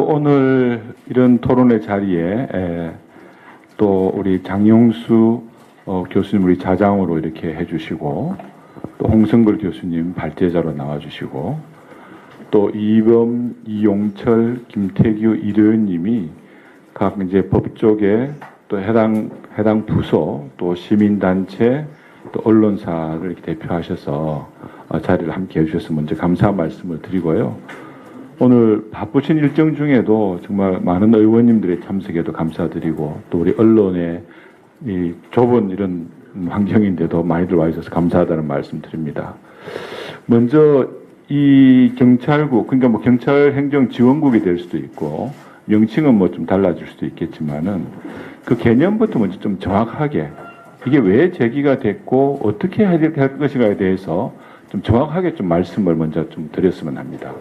오늘 이런 토론회 자리에 또 우리 장용수 교수님 우리 자장으로 이렇게 해주시고, 또 홍성걸 교수님 발제자로 나와주시고, 또 이범, 이용철, 김태규, 이르은님이 각 이제 법 쪽에 또 해당 부서, 또 시민단체, 또 언론사를 이렇게 대표하셔서 자리를 함께 해주셔서 먼저 감사 말씀을 드리고요. 오늘 바쁘신 일정 중에도 정말 많은 의원님들의 참석에도 감사드리고, 또 우리 언론의 이 좁은 이런 환경인데도 많이들 와 있어서 감사하다는 말씀 드립니다. 먼저 이 경찰국, 그러니까 뭐 경찰행정지원국이 될 수도 있고 명칭은 뭐 좀 달라질 수도 있겠지만은 그 개념부터 먼저 좀 정확하게 이게 왜 제기가 됐고 어떻게 해야 할 것인가에 대해서 좀 정확하게 좀 말씀을 먼저 좀 드렸으면 합니다.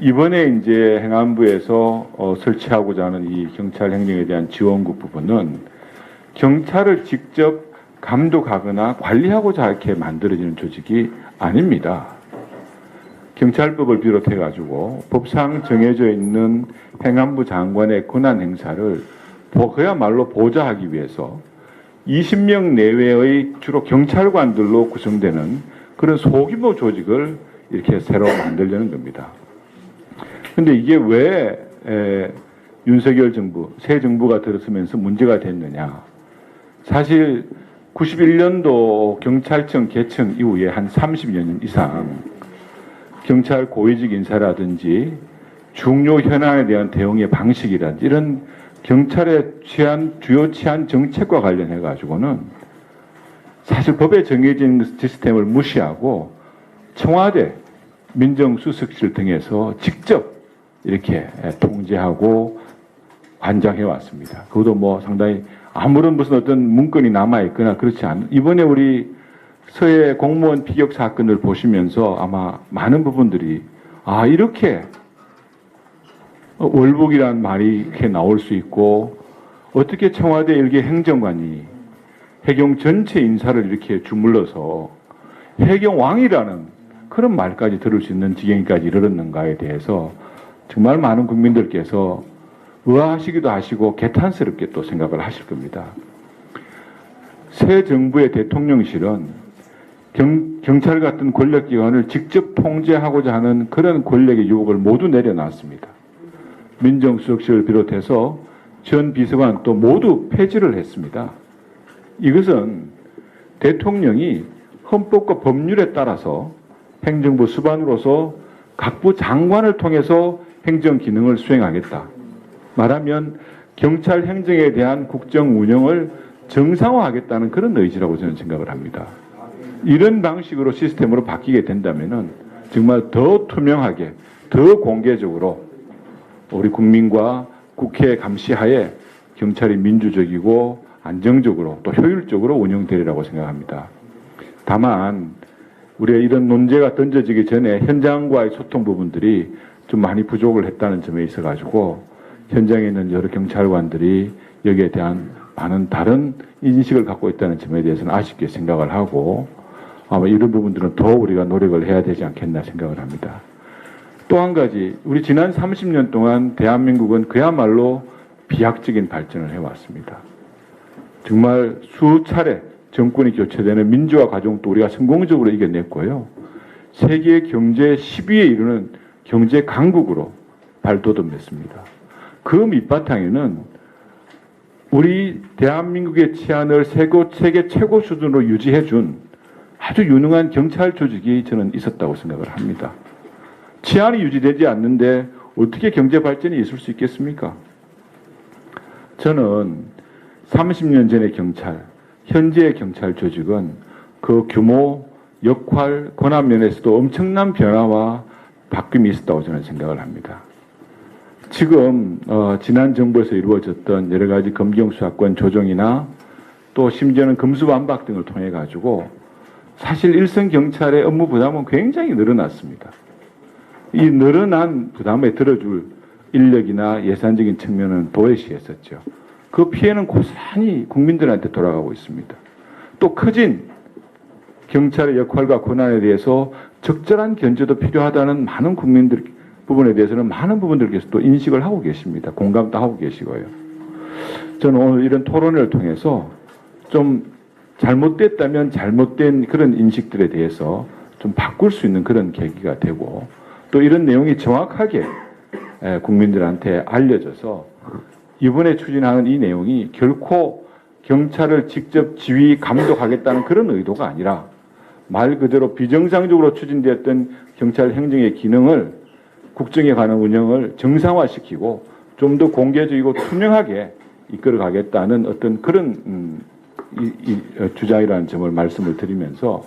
이번에 이제 행안부에서 설치하고자 하는 이 경찰 행정에 대한 지원국 부분은 경찰을 직접 감독하거나 관리하고자 이렇게 만들어지는 조직이 아닙니다. 경찰법을 비롯해 가지고 법상 정해져 있는 행안부 장관의 권한 행사를 그야말로 보좌하기 위해서 20명 내외의 주로 경찰관들로 구성되는 그런 소규모 조직을 이렇게 새로 만들려는 겁니다. 근데 이게 왜 윤석열 정부, 새 정부가 들어서면서 문제가 됐느냐. 사실 91년도 경찰청 개청 이후에 한 30여 년 이상 경찰 고위직 인사라든지 중요 현안에 대한 대응의 방식이라든지 이런 경찰의 주요 치안 정책과 관련해 가지고는 사실 법에 정해진 시스템을 무시하고 청와대, 민정수석실 등에서 직접 이렇게 통제하고 관장해 왔습니다. 그것도 뭐 상당히 아무런 무슨 어떤 문건이 남아있거나 그렇지 않은, 이번에 우리 서해 공무원 피격 사건을 보시면서 아마 많은 부분들이 이렇게 월북이란 말이 이렇게 나올 수 있고 어떻게 청와대 일개 행정관이 해경 전체 인사를 이렇게 주물러서 해경왕이라는 그런 말까지 들을 수 있는 지경까지 이르렀는가에 대해서 정말 많은 국민들께서 의아하시기도 하시고 개탄스럽게 또 생각을 하실 겁니다. 새 정부의 대통령실은 경찰 같은 권력기관을 직접 통제하고자 하는 그런 권력의 유혹을 모두 내려놨습니다. 민정수석실을 비롯해서 전 비서관 또 모두 폐지를 했습니다. 이것은 대통령이 헌법과 법률에 따라서 행정부 수반으로서 각부 장관을 통해서 행정 기능을 수행하겠다. 말하면 경찰 행정에 대한 국정 운영을 정상화하겠다는 그런 의지라고 저는 생각을 합니다. 이런 방식으로 시스템으로 바뀌게 된다면은 정말 더 투명하게, 더 공개적으로 우리 국민과 국회 감시하에 경찰이 민주적이고 안정적으로 또 효율적으로 운영되리라고 생각합니다. 다만 우리가 이런 논제가 던져지기 전에 현장과의 소통 부분들이 좀 많이 부족을 했다는 점에 있어 가지고 현장에 있는 여러 경찰관들이 여기에 대한 많은 다른 인식을 갖고 있다는 점에 대해서는 아쉽게 생각을 하고 아마 이런 부분들은 더 우리가 노력을 해야 되지 않겠나 생각을 합니다. 또 한 가지, 우리 지난 30년 동안 대한민국은 그야말로 비약적인 발전을 해왔습니다. 정말 수차례 정권이 교체되는 민주화 과정도 우리가 성공적으로 이겨냈고요. 세계 경제 10위에 이르는 경제 강국으로 발돋움했습니다. 그 밑바탕에는 우리 대한민국의 치안을 세계 최고 수준으로 유지해준 아주 유능한 경찰 조직이 저는 있었다고 생각을 합니다. 치안이 유지되지 않는데 어떻게 경제 발전이 있을 수 있겠습니까? 저는 30년 전의 경찰, 현재의 경찰 조직은 그 규모, 역할, 권한 면에서도 엄청난 변화와 바뀜이 있었다고 저는 생각을 합니다. 지금 지난 정부에서 이루어졌던 여러 가지 검경 수사권 조정이나 또 심지어는 금수반박 등을 통해 가지고 사실 일선 경찰의 업무 부담은 굉장히 늘어났습니다. 이 늘어난 부담에 들어줄 인력이나 예산적인 측면은 도외시했었죠. 그 피해는 고스란히 국민들한테 돌아가고 있습니다. 또 커진 경찰의 역할과 권한에 대해서 적절한 견제도 필요하다는 많은 국민들 부분에 대해서는 많은 부분들께서 또 인식을 하고 계십니다. 공감도 하고 계시고요. 저는 오늘 이런 토론을 통해서 좀 잘못됐다면 잘못된 그런 인식들에 대해서 좀 바꿀 수 있는 그런 계기가 되고, 또 이런 내용이 정확하게 국민들한테 알려져서 이번에 추진하는 이 내용이 결코 경찰을 직접 지휘 감독하겠다는 그런 의도가 아니라 말 그대로 비정상적으로 추진되었던 경찰 행정의 기능을, 국정에 관한 운영을 정상화시키고 좀 더 공개적이고 투명하게 이끌어가겠다는 어떤 그런 주장이라는 점을 말씀을 드리면서,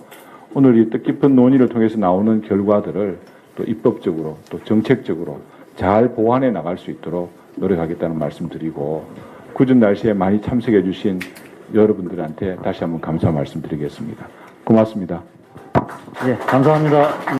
오늘 이 뜻깊은 논의를 통해서 나오는 결과들을 또 입법적으로 또 정책적으로 잘 보완해 나갈 수 있도록 노력하겠다는 말씀 드리고, 굳은 날씨에 많이 참석해 주신 여러분들한테 다시 한번 감사 말씀드리겠습니다. 고맙습니다. 예, 감사합니다.